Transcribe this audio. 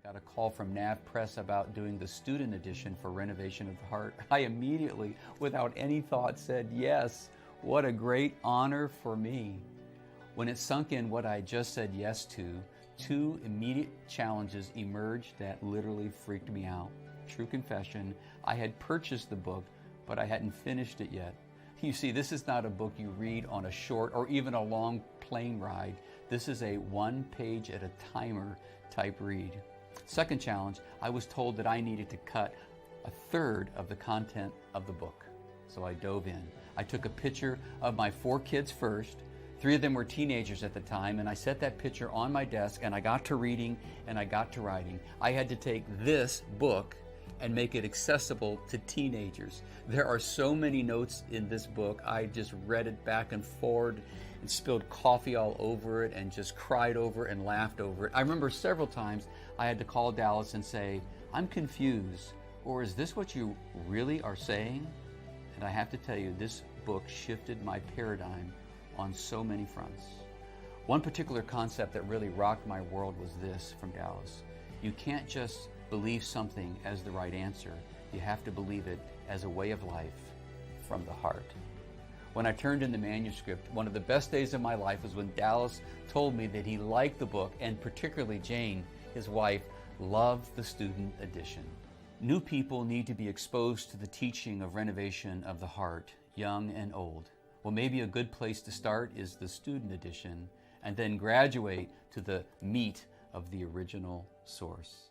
Got a call from NavPress about doing the student edition for Renovation of the Heart. I immediately, without any thought, said yes. What a great honor for me. When it sunk in what I just said yes to, two immediate challenges emerged that literally freaked me out. True confession, I had purchased the book, but I hadn't finished it yet. You see, this is not a book you read on a short or even a long plane ride. This is a one page at a timer type read. Second challenge, I was told that I needed to cut a third of the content of the book. So I dove in. I took a picture of my 4 kids first. 3 of them were teenagers at the time, and I set that picture on my desk, and I got to reading and I got to writing. I had to take this book and make it accessible to teenagers. There are so many notes in this book. I just read it back and forward and spilled coffee all over it and just cried over and laughed over it. I remember several times I had to call Dallas and say, I'm confused, or is this what you really are saying? And I have to tell you, this book shifted my paradigm on so many fronts. One particular concept that really rocked my world was this from Dallas. You can't just believe something as the right answer. You have to believe it as a way of life from the heart. When I turned in the manuscript, one of the best days of my life was when Dallas told me that he liked the book, and particularly Jane, his wife, loved the student edition. New people need to be exposed to the teaching of renovation of the heart, young and old. Well, maybe a good place to start is the student edition, and then graduate to the meat of the original source.